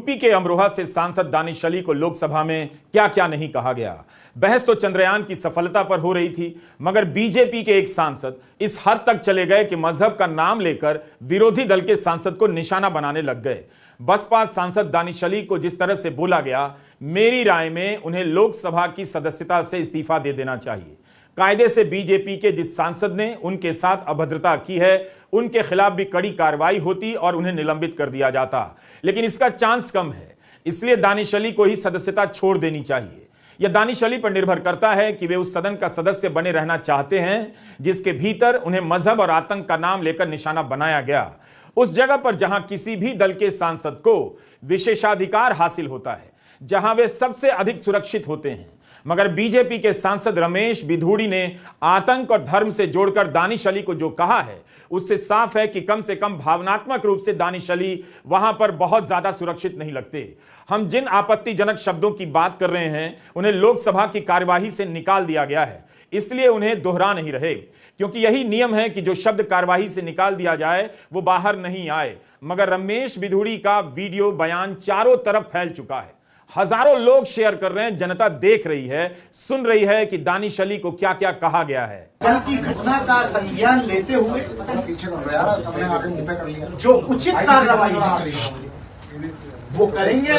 UP के अमरोहा से सांसद दानिश अली को लोकसभा में क्या क्या नहीं कहा गया। बहस तो चंद्रयान की सफलता पर हो रही थी, मगर बीजेपी के एक सांसद इस हद तक चले गए कि मजहब का नाम लेकर विरोधी दल के सांसद को निशाना बनाने लग गए। बसपा सांसद दानिश अली को जिस तरह से बोला गया, मेरी राय में उन्हें लोकसभा की सदस्यता से इस्तीफा दे देना चाहिए। कायदे से बीजेपी के जिस सांसद ने उनके साथ अभद्रता की है, उनके खिलाफ भी कड़ी कार्रवाई होती और उन्हें निलंबित कर दिया जाता, लेकिन इसका चांस कम है। इसलिए दानिश अली को ही सदस्यता छोड़ देनी चाहिए। यह दानिश अली पर निर्भर करता है कि वे उस सदन का सदस्य बने रहना चाहते हैं जिसके भीतर उन्हें मजहब और आतंक का नाम लेकर निशाना बनाया गया, उस जगह पर जहां किसी भी दल के सांसद को विशेषाधिकार हासिल होता है, जहां वे सबसे अधिक सुरक्षित होते हैं। मगर बीजेपी के सांसद रमेश बिधूड़ी ने आतंक और धर्म से जोड़कर दानिश अली को जो कहा है, उससे साफ है कि कम से कम भावनात्मक रूप से दानिश अली वहां पर बहुत ज्यादा सुरक्षित नहीं लगते। हम जिन आपत्तिजनक शब्दों की बात कर रहे हैं, उन्हें लोकसभा की कार्यवाही से निकाल दिया गया है, इसलिए उन्हें दोहरा नहीं रहे, क्योंकि यही नियम है कि जो शब्द कार्यवाही से निकाल दिया जाए वो बाहर नहीं आए। मगर रमेश बिधूड़ी का वीडियो बयान चारों तरफ फैल चुका है, हजारों लोग शेयर कर रहे हैं, जनता देख रही है, सुन रही है कि दानिश अली को क्या क्या कहा गया है। कल की घटना का संज्ञान लेते हुए जो उचित कार्रवाई वो करेंगे।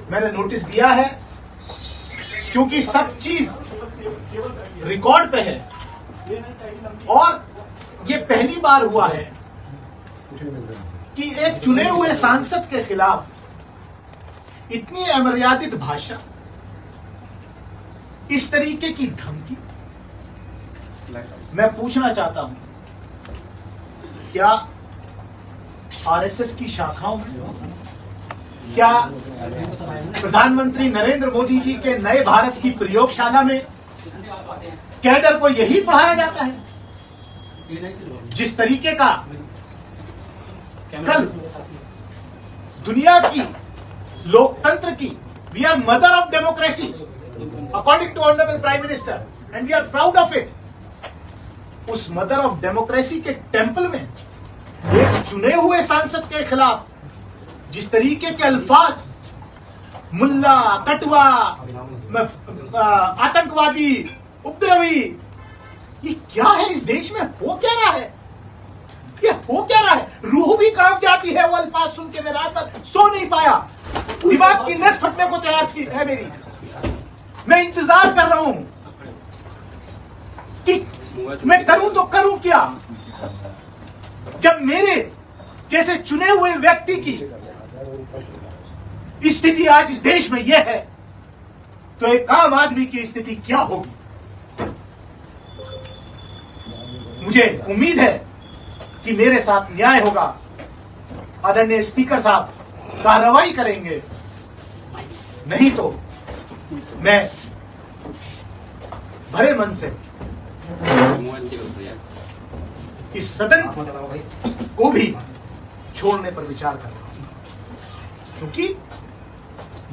मैंने नोटिस दिया है, क्योंकि सब चीज रिकॉर्ड पे है और ये पहली बार हुआ है कि एक चुने हुए सांसद के खिलाफ इतनी अमर्यादित भाषा, इस तरीके की धमकी। मैं पूछना चाहता हूं, क्या आरएसएस की शाखाओं में, क्या प्रधानमंत्री नरेंद्र मोदी जी के नए भारत की प्रयोगशाला में कैडर को यही पढ़ाया जाता है? जिस तरीके का कल दुनिया की लोकतंत्र की, we are mother of democracy according to honourable prime minister and we are proud of it. उस मदर ऑफ डेमोक्रेसी के टेंपल में एक चुने हुए सांसद के खिलाफ जिस तरीके के अल्फाज, मुल्ला, कटवा, आतंकवादी, उपद्रवी, ये क्या है? इस देश में हो क्या रहा है? ये हो क्या रहा है? रूह भी कांप जाती है वो अल्फाज सुन के। मैं रात भर सो नहीं पाया, दिमाग की नस फटने को तैयार थी है मेरी। मैं इंतजार कर रहा हूं कि मैं करूं तो करूं क्या, जब मेरे जैसे चुने हुए व्यक्ति की स्थिति आज इस देश में यह है, तो एक आम आदमी की स्थिति क्या होगी? मुझे उम्मीद है कि मेरे साथ न्याय होगा। आदरणीय स्पीकर साहब कार्रवाई करेंगे, नहीं तो मैं भरे मन से इस सदन को भी छोड़ने पर विचार कर रहा हूं, क्योंकि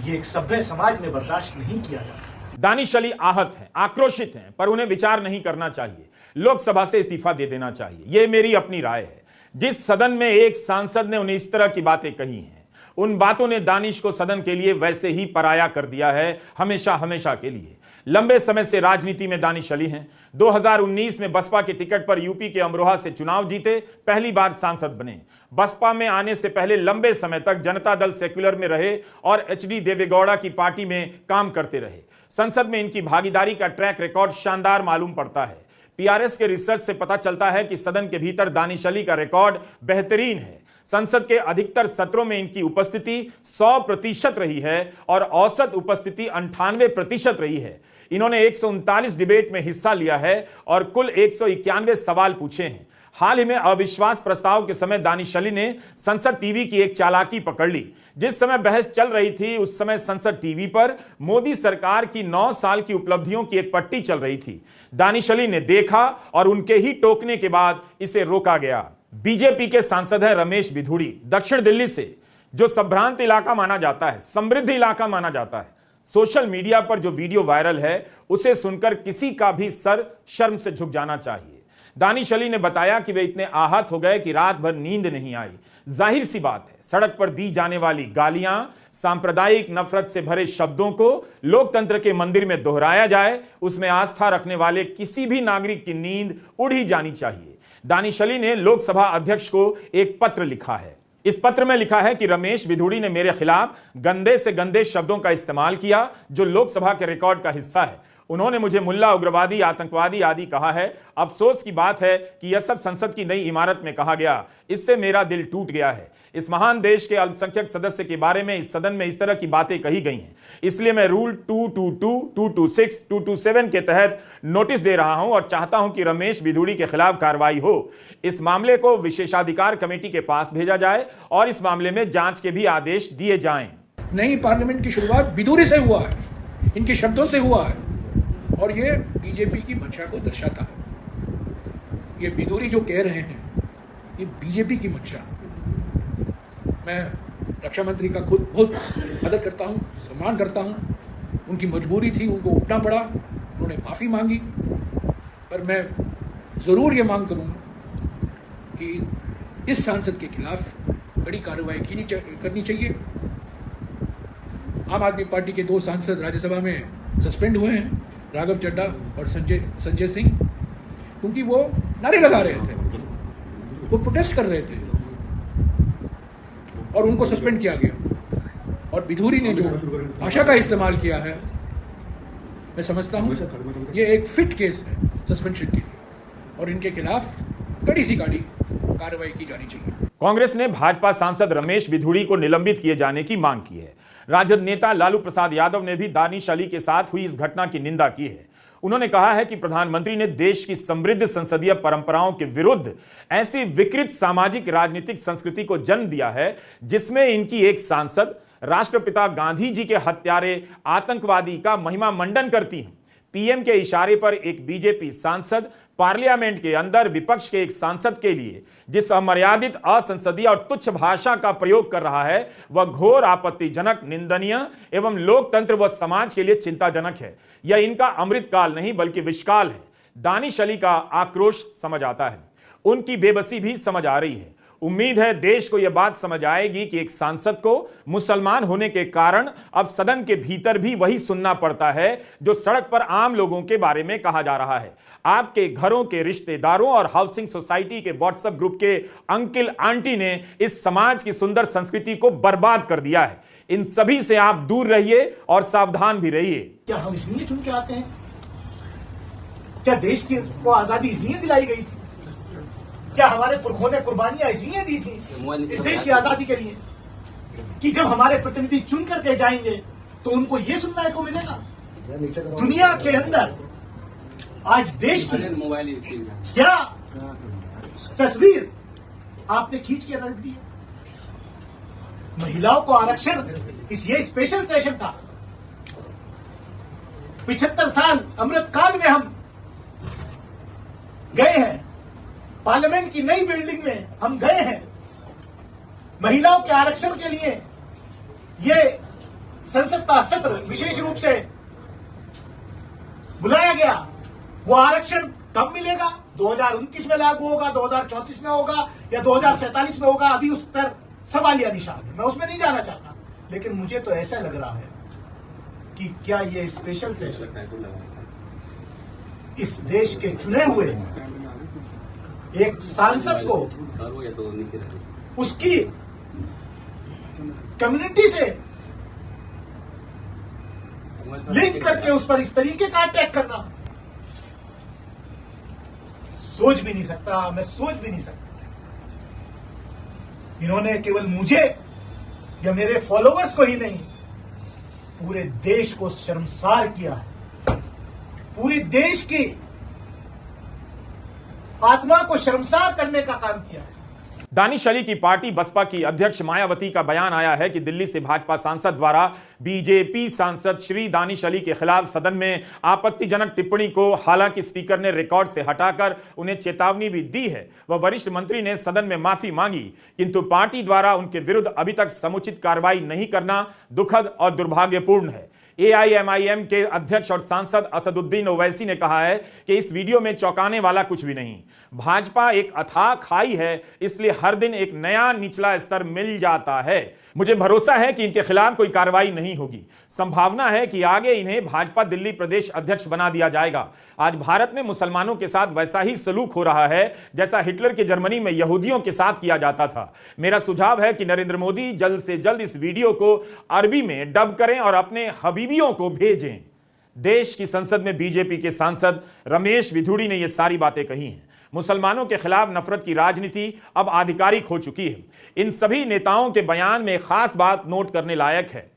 ये एक सभ्य समाज में बर्दाश्त नहीं किया जाता। दानिश अली आहत हैं, आक्रोशित हैं, पर उन्हें विचार नहीं करना चाहिए, लोकसभा से इस्तीफा दे देना चाहिए। यह मेरी अपनी राय है। जिस सदन में एक सांसद ने उन्हें इस तरह की बातें कही हैं, उन बातों ने दानिश को सदन के लिए वैसे ही पराया कर दिया है, हमेशा हमेशा के लिए। लंबे समय से राजनीति में दानिश अली हैं। 2019 में बसपा के टिकट पर यूपी के अमरोहा से चुनाव जीते, पहली बार सांसद बने। बसपा में आने से पहले लंबे समय तक जनता दल सेक्युलर में रहे और एचडी देवेगौड़ा की पार्टी में काम करते रहे। संसद में इनकी भागीदारी का ट्रैक रिकॉर्ड शानदार मालूम पड़ता है। पीआरएस के रिसर्च से पता चलता है कि सदन के भीतर दानिश अली का रिकॉर्ड बेहतरीन है। संसद के अधिकतर सत्रों में इनकी उपस्थिति 100% रही है और औसत उपस्थिति 98% रही है। इन्होंने 139 डिबेट में हिस्सा लिया है और कुल 191 सवाल पूछे हैं। हाल ही में अविश्वास प्रस्ताव के समय दानिश अली ने संसद टीवी की एक चालाकी पकड़ ली। जिस समय बहस चल रही थी, उस समय संसद टीवी पर मोदी सरकार की 9 साल की उपलब्धियों की एक पट्टी चल रही थी। दानिश अली ने देखा और उनके ही टोकने के बाद इसे रोका गया। बीजेपी के सांसद हैं रमेश बिधूड़ी, दक्षिण दिल्ली से, जो संभ्रांत इलाका माना जाता है, समृद्ध इलाका माना जाता है। सोशल मीडिया पर जो वीडियो वायरल है, उसे सुनकर किसी का भी सर शर्म से झुक जाना चाहिए। दानिश अली ने बताया कि वे इतने आहत हो गए कि रात भर नींद नहीं आई। जाहिर सी बात है, सड़क पर दी जाने वाली गालियां, सांप्रदायिक नफरत से भरे शब्दों को लोकतंत्र के मंदिर में दोहराया जाए, उसमें आस्था रखने वाले किसी भी नागरिक की नींद उड़ ही जानी चाहिए। दानिश अली ने लोकसभा अध्यक्ष को एक पत्र लिखा है। इस पत्र में लिखा है कि रमेश बिधूड़ी ने मेरे खिलाफ गंदे से गंदे शब्दों का इस्तेमाल किया जो लोकसभा के रिकॉर्ड का हिस्सा है। उन्होंने मुझे मुल्ला, उग्रवादी, आतंकवादी आदि कहा है। अफसोस की बात है कि यह सब संसद की नई इमारत में कहा गया। इससे मेरा दिल टूट गया है। इस महान देश के अल्पसंख्यक सदस्य के बारे में इस सदन में इस तरह की बातें कही गई हैं। इसलिए मैं रूल 222, 226, 227 के तहत नोटिस दे रहा हूं और चाहता हूं कि रमेश बिधूड़ी के खिलाफ कार्रवाई हो। इस मामले को विशेषाधिकार कमेटी के पास भेजा जाए और इस मामले में जांच के भी आदेश दिए जाएं। नई पार्लियामेंट की शुरुआत बिधूड़ी से हुआ है, इनके शब्दों से हुआ है और ये बीजेपी की मंशा को दर्शाता है। ये बिधूड़ी जो कह रहे हैं ये बीजेपी की मंशा। मैं रक्षा मंत्री का खुद बहुत आदर करता हूं, सम्मान करता हूं। उनकी मजबूरी थी, उनको उठना पड़ा, उन्होंने माफी मांगी। पर मैं जरूर ये मांग करूंगा कि इस सांसद के खिलाफ बड़ी कार्रवाई करनी चाहिए। आम आदमी पार्टी के 2 सांसद राज्यसभा में सस्पेंड हुए हैं, राघव चड्डा और संजय सिंह, क्योंकि वो नारे लगा रहे थे, वो प्रोटेस्ट कर रहे थे और उनको सस्पेंड किया गया। और बिधूड़ी ने जो भाषा का इस्तेमाल किया है, मैं समझता हूं ये एक फिट केस है सस्पेंशन के लिए और इनके खिलाफ कड़ी से कड़ी कार्रवाई की जानी चाहिए। कांग्रेस ने भाजपा सांसद रमेश बिधूड़ी को निलंबित किए जाने की मांग की है। राजद नेता लालू प्रसाद यादव ने भी दानिश अली के साथ हुई इस घटना की निंदा की है। उन्होंने कहा है कि प्रधानमंत्री ने देश की समृद्ध संसदीय परंपराओं के विरुद्ध ऐसी विकृत सामाजिक राजनीतिक संस्कृति को जन्म दिया है जिसमें इनकी एक सांसद राष्ट्रपिता गांधी जी के हत्यारे आतंकवादी का महिमा मंडन करती हैं। पीएम के इशारे पर एक बीजेपी सांसद पार्लियामेंट के अंदर विपक्ष के एक सांसद के लिए जिस अमर्यादित, असंसदीय और तुच्छ भाषा का प्रयोग कर रहा है वह घोर आपत्तिजनक, निंदनीय एवं लोकतंत्र व समाज के लिए चिंताजनक है। यह इनका अमृतकाल नहीं बल्कि विषकाल है। दानिश अली का आक्रोश समझ आता है, उनकी बेबसी भी समझ आ रही है। उम्मीद है देश को यह बात समझ आएगी कि एक सांसद को मुसलमान होने के कारण अब सदन के भीतर भी वही सुनना पड़ता है जो सड़क पर आम लोगों के बारे में कहा जा रहा है। आपके घरों के रिश्तेदारों और हाउसिंग सोसाइटी के व्हाट्सएप ग्रुप के अंकल आंटी ने इस समाज की सुंदर संस्कृति को बर्बाद कर दिया है। इन सभी से आप दूर रहिए और सावधान भी रहिए। क्या हम इसलिए चुन के आते हैं? क्या देश को आजादी इसलिए दिलाई गई थी? क्या हमारे पुरखों ने कुर्बानियां इसलिए दी थी इस देश की आजादी के लिए कि जब हमारे प्रतिनिधि चुन करके जाएंगे तो उनको ये सुनने को मिलेगा? दुनिया के अंदर आज देश की क्या तस्वीर आपने खींच के रख दी? महिलाओं को आरक्षण ये स्पेशल सेशन था। 75 साल अमृतकाल में हम गए हैं, पार्लियामेंट की नई बिल्डिंग में हम गए हैं। महिलाओं के आरक्षण के लिए ये संसद का सत्र विशेष रूप से बुलाया गया। वो आरक्षण कब मिलेगा? 2029 में लागू होगा, 2034 में होगा या 2047 में होगा? अभी उस पर सवालिया निशान है, मैं उसमें नहीं जाना चाहता। लेकिन मुझे तो ऐसा लग रहा है कि क्या ये स्पेशल सेशन इस देश के चुने हुए एक सांसद को उसकी कम्युनिटी से लिंक करके उस पर इस तरीके का अटैक करना, सोच भी नहीं सकता, मैं सोच भी नहीं सकता। इन्होंने केवल मुझे या मेरे फॉलोअर्स को ही नहीं, पूरे देश को शर्मसार किया है। पूरे देश की आत्मा को शर्मसार करने का काम किया है। दानिश अली की पार्टी बसपा की अध्यक्ष मायावती का बयान आया है कि दिल्ली से भाजपा सांसद द्वारा बीजेपी सांसद श्री दानिश अली के खिलाफ सदन में आपत्तिजनक टिप्पणी को हालांकि स्पीकर ने रिकॉर्ड से हटाकर उन्हें चेतावनी भी दी है। वह वरिष्ठ मंत्री ने सदन में माफी मांगी, किंतु पार्टी द्वारा उनके विरुद्ध अभी तक समुचित कार्रवाई नहीं करना दुखद और दुर्भाग्यपूर्ण है। एआईएमआईएम के अध्यक्ष और सांसद असदुद्दीन ओवैसी ने कहा है कि इस वीडियो में चौंकाने वाला कुछ भी नहीं, भाजपा एक अथाह खाई है, इसलिए हर दिन एक नया निचला स्तर मिल जाता है। मुझे भरोसा है कि इनके खिलाफ कोई कार्रवाई नहीं होगी। संभावना है कि आगे इन्हें भाजपा दिल्ली प्रदेश अध्यक्ष बना दिया जाएगा। आज भारत में मुसलमानों के साथ वैसा ही सलूक हो रहा है जैसा हिटलर की जर्मनी में यहूदियों के साथ किया जाता था। मेरा सुझाव है कि नरेंद्र मोदी जल्द से जल्द इस वीडियो को अरबी में डब करें और अपने हबीबियों को भेजें। देश की संसद में बीजेपी के सांसद रमेश विधुड़ी ने यह सारी बातें कही हैं। मुसलमानों के खिलाफ नफरत की राजनीति अब आधिकारिक हो चुकी है। इन सभी नेताओं के बयान में खास बात नोट करने लायक है।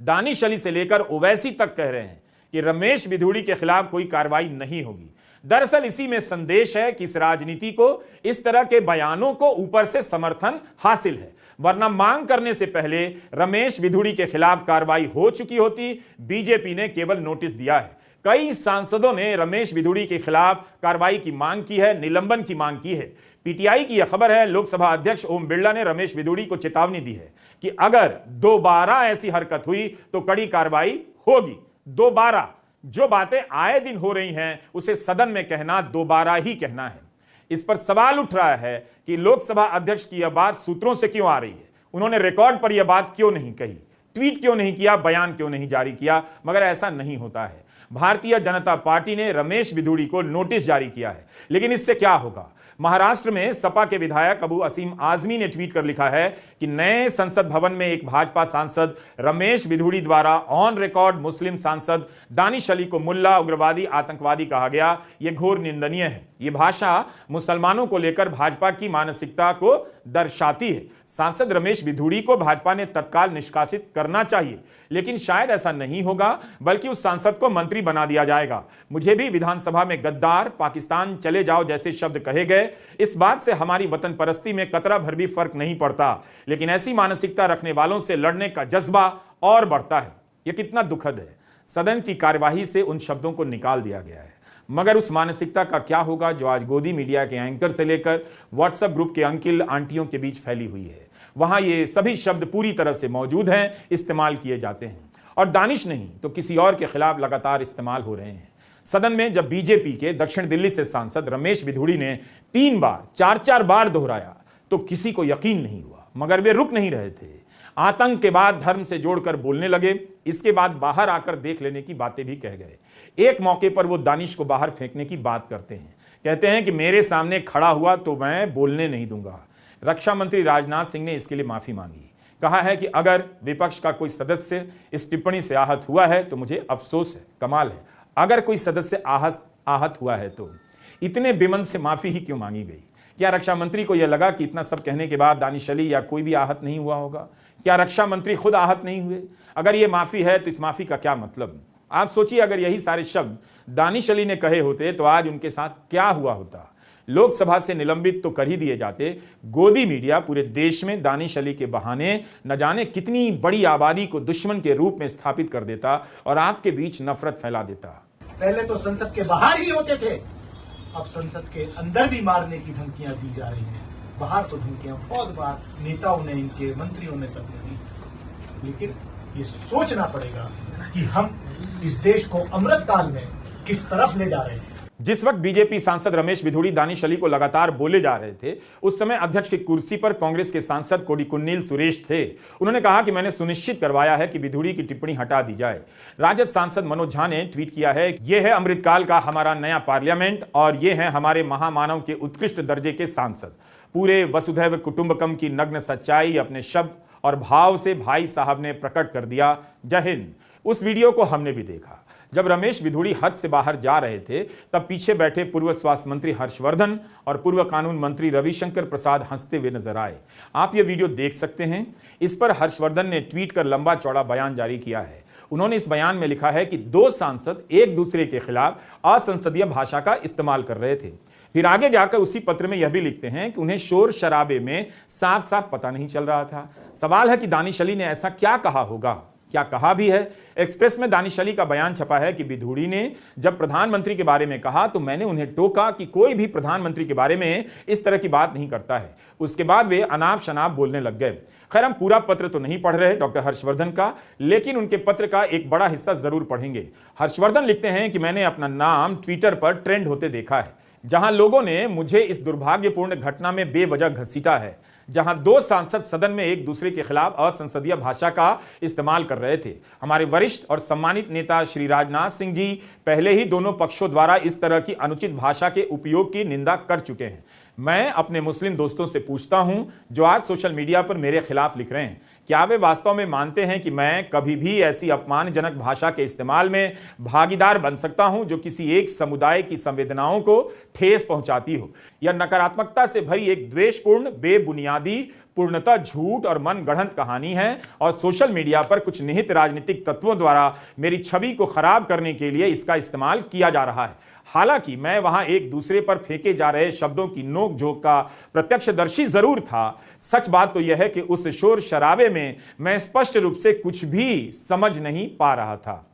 दानिश अली से लेकर ओवैसी तक कह रहे हैं कि रमेश विधुड़ी के खिलाफ कोई कार्रवाई नहीं होगी। दरअसल इसी में संदेश है कि इस राजनीति को, इस तरह के बयानों को ऊपर से समर्थन हासिल है, वरना मांग करने से पहले रमेश विधुड़ी के खिलाफ कार्रवाई हो चुकी होती। बीजेपी ने केवल नोटिस दिया है। कई सांसदों ने रमेश विधुड़ी के खिलाफ कार्रवाई की मांग की है, निलंबन की मांग की है। पीटीआई की यह खबर है, लोकसभा अध्यक्ष ओम बिरला ने रमेश विधुड़ी को चेतावनी दी है कि अगर दोबारा ऐसी हरकत हुई तो कड़ी कार्रवाई होगी। दोबारा जो बातें आए दिन हो रही हैं उसे सदन में कहना दोबारा ही कहना है। इस पर सवाल उठ रहा है कि लोकसभा अध्यक्ष की यह बात सूत्रों से क्यों आ रही है। उन्होंने रिकॉर्ड पर यह बात क्यों नहीं कही, ट्वीट क्यों नहीं किया, बयान क्यों नहीं जारी किया। मगर ऐसा नहीं होता है। भारतीय जनता पार्टी ने रमेश विधुड़ी को नोटिस जारी किया है, लेकिन इससे क्या होगा। महाराष्ट्र में सपा के विधायक अबू असीम आजमी ने ट्वीट कर लिखा है कि नए संसद भवन में एक भाजपा सांसद रमेश विधुड़ी द्वारा ऑन रिकॉर्ड मुस्लिम सांसद दानिश अली को मुल्ला, उग्रवादी, आतंकवादी कहा गया। यह घोर निंदनीय है। यह भाषा मुसलमानों को लेकर भाजपा की मानसिकता को दर्शाती है। सांसद रमेश विधुड़ी को भाजपा ने तत्काल निष्कासित करना चाहिए, लेकिन शायद ऐसा नहीं होगा, बल्कि उस सांसद को मंत्री बना दिया जाएगा। मुझे भी विधानसभा में गद्दार, पाकिस्तान चले जाओ जैसे शब्द कहे गए। इस बात से हमारी वतन परस्ती में कतरा भर भी फर्क नहीं पड़ता, लेकिन ऐसी मानसिकता रखने वालों से लड़ने का जज्बा और बढ़ता है। यह कितना दुखद है। सदन की कार्यवाही से उन शब्दों को निकाल दिया गया है, मगर उस मानसिकता का क्या होगा जो आज गोदी मीडिया के एंकर से लेकर व्हाट्सएप ग्रुप के अंकिल आंटियों के बीच फैली हुई है। वहां ये सभी शब्द पूरी तरह से मौजूद हैं, इस्तेमाल किए जाते हैं, और दानिश नहीं तो किसी और के खिलाफ लगातार इस्तेमाल हो रहे हैं। सदन में जब बीजेपी के दक्षिण दिल्ली से सांसद रमेश विधुड़ी ने 3 बार 4 बार दोहराया तो किसी को यकीन नहीं हुआ, मगर वे रुक नहीं रहे थे। आतंक के बाद धर्म से जोड़कर बोलने लगे। इसके बाद बाहर आकर देख लेने की बातें भी कह गए। एक मौके पर वो दानिश को बाहर फेंकने की बात करते हैं, कहते हैं कि मेरे सामने खड़ा हुआ तो मैं बोलने नहीं दूंगा। रक्षा मंत्री राजनाथ सिंह ने इसके लिए माफी मांगी, कहा है कि अगर विपक्ष का कोई सदस्य इस टिप्पणी से आहत हुआ है तो मुझे अफसोस है। कमाल है, अगर कोई सदस्य आहत हुआ है तो इतने बेमन से माफी ही क्यों मांगी गई। क्या रक्षा मंत्री को यह लगा कि इतना सब कहने के बाद दानिश अली या कोई भी आहत नहीं हुआ होगा? क्या रक्षा मंत्री खुद आहत नहीं हुए? अगर यह माफी है तो इस माफी का क्या मतलब? आप सोचिए, अगर यही सारे शब्द दानिश अली ने कहे होते तो आज उनके साथ क्या हुआ होता। लोकसभा से निलंबित तो कर ही दिए जाते। गोदी मीडिया पूरे देश में दानिश अली के बहाने न जाने कितनी बड़ी आबादी को दुश्मन के रूप में स्थापित कर देता और आपके बीच नफरत फैला देता। पहले तो संसद के बाहर ही होते थे, अब संसद के अंदर भी मारने की धमकियां दी जा रही हैं। बाहर तो धमकियां बहुत बार नेताओं ने, इनके मंत्रियों ने, सबने दी, लेकिन ये सोचना पड़ेगा कि हम इस देश को अमृत काल में किस तरफ ले जा रहे हैं। जिस वक्त बीजेपी सांसद रमेश विधुड़ी दानिश अली को लगातार बोले जा रहे थे, उस समय अध्यक्ष की कुर्सी पर कांग्रेस के सांसद कोडिकुन्नील सुरेश थे। उन्होंने कहा कि मैंने सुनिश्चित करवाया है कि विधुड़ी की टिप्पणी हटा दी जाए। राजद सांसद मनोज झा ने ट्वीट किया है, यह है अमृतकाल का हमारा नया पार्लियामेंट और ये हैं हमारे महामानव के उत्कृष्ट दर्जे के सांसद। पूरे वसुधैव कुटुंबकम की नग्न सच्चाई अपने शब्द और भाव से भाई साहब ने प्रकट कर दिया। जय हिंद। उस वीडियो को हमने भी देखा। जब रमेश विधुड़ी हद से बाहर जा रहे थे तब पीछे बैठे पूर्व स्वास्थ्य मंत्री हर्षवर्धन और पूर्व कानून मंत्री रविशंकर प्रसाद हंसते हुए नजर आए। आप ये वीडियो देख सकते हैं। इस पर हर्षवर्धन ने ट्वीट कर लंबा चौड़ा बयान जारी किया है। उन्होंने इस बयान में लिखा है कि 2 सांसद एक दूसरे के खिलाफ असंसदीय भाषा का इस्तेमाल कर रहे थे। फिर आगे जाकर उसी पत्र में यह भी लिखते हैं कि उन्हें शोर शराबे में साफ साफ पता नहीं चल रहा था। सवाल है कि दानिश अली ने ऐसा क्या कहा होगा क्या कहा भी है? एक्सप्रेस में दानिश अली का बयान छपा है कि विधूड़ी ने जब प्रधानमंत्री के बारे में कहा तो मैंने उन्हें टोका कि कोई भी प्रधानमंत्री के बारे में इस तरह की बात नहीं करता है। उसके बाद वे अनाप शनाप बोलने लग गए। खैर, हम पूरा पत्र तो नहीं पढ़ रहे डॉक्टर हर्षवर्धन का, लेकिन उनके पत्र का एक बड़ा हिस्सा जरूर पढ़ेंगे। हर्षवर्धन लिखते हैं कि मैंने अपना नाम ट्विटर पर ट्रेंड होते देखा है, जहां लोगों ने मुझे इस दुर्भाग्यपूर्ण घटना में बेवजह घसीटा है, जहां 2 सांसद सदन में एक दूसरे के खिलाफ असंसदीय भाषा का इस्तेमाल कर रहे थे। हमारे वरिष्ठ और सम्मानित नेता श्री राजनाथ सिंह जी पहले ही दोनों पक्षों द्वारा इस तरह की अनुचित भाषा के उपयोग की निंदा कर चुके हैं। मैं अपने मुस्लिम दोस्तों से पूछता हूं जो आज सोशल मीडिया पर मेरे खिलाफ लिख रहे हैं, क्या वे वास्तव में मानते हैं कि मैं कभी भी ऐसी अपमानजनक भाषा के इस्तेमाल में भागीदार बन सकता हूं जो किसी एक समुदाय की संवेदनाओं को ठेस पहुंचाती हो? यह नकारात्मकता से भरी एक द्वेषपूर्ण, बेबुनियादी, पूर्णतः झूठ और मनगढ़ंत कहानी है और सोशल मीडिया पर कुछ निहित राजनीतिक तत्वों द्वारा मेरी छवि को खराब करने के लिए इसका इस्तेमाल किया जा रहा है। हालांकि मैं वहां एक दूसरे पर फेंके जा रहे शब्दों की नोक-झोंक का प्रत्यक्षदर्शी जरूर था। सच बात तो यह है कि उस शोर शराबे में मैं स्पष्ट रूप से कुछ भी समझ नहीं पा रहा था।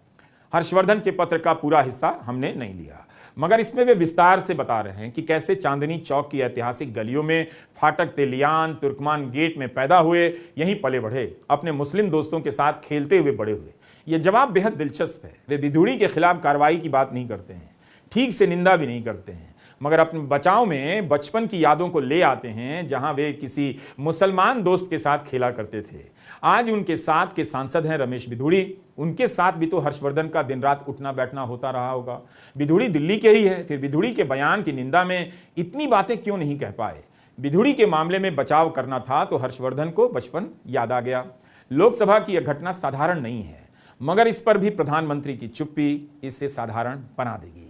हर्षवर्धन के पत्र का पूरा हिस्सा हमने नहीं लिया, मगर इसमें वे विस्तार से बता रहे हैं कि कैसे चांदनी चौक की ऐतिहासिक गलियों में फाटक तेलियान, तुर्कमान गेट में पैदा हुए, यहीं पले बढ़े, अपने मुस्लिम दोस्तों के साथ खेलते हुए बड़े हुए। यह जवाब बेहद दिलचस्प है। वे विधूड़ी के खिलाफ कार्रवाई की बात नहीं करते हैं, ठीक से निंदा भी नहीं करते हैं, मगर अपने बचाव में बचपन की यादों को ले आते हैं जहां वे किसी मुसलमान दोस्त के साथ खेला करते थे। आज उनके साथ के सांसद हैं रमेश विधूड़ी। उनके साथ भी तो हर्षवर्धन का दिन रात उठना बैठना होता रहा होगा। विधूड़ी दिल्ली के ही है, फिर विधूड़ी के बयान की निंदा में इतनी बातें क्यों नहीं कह पाए? विधूड़ी के मामले में बचाव करना था तो हर्षवर्धन को बचपन याद आ गया। लोकसभा की यह घटना साधारण नहीं है, मगर इस पर भी प्रधानमंत्री की चुप्पी इसे साधारण बना देगी।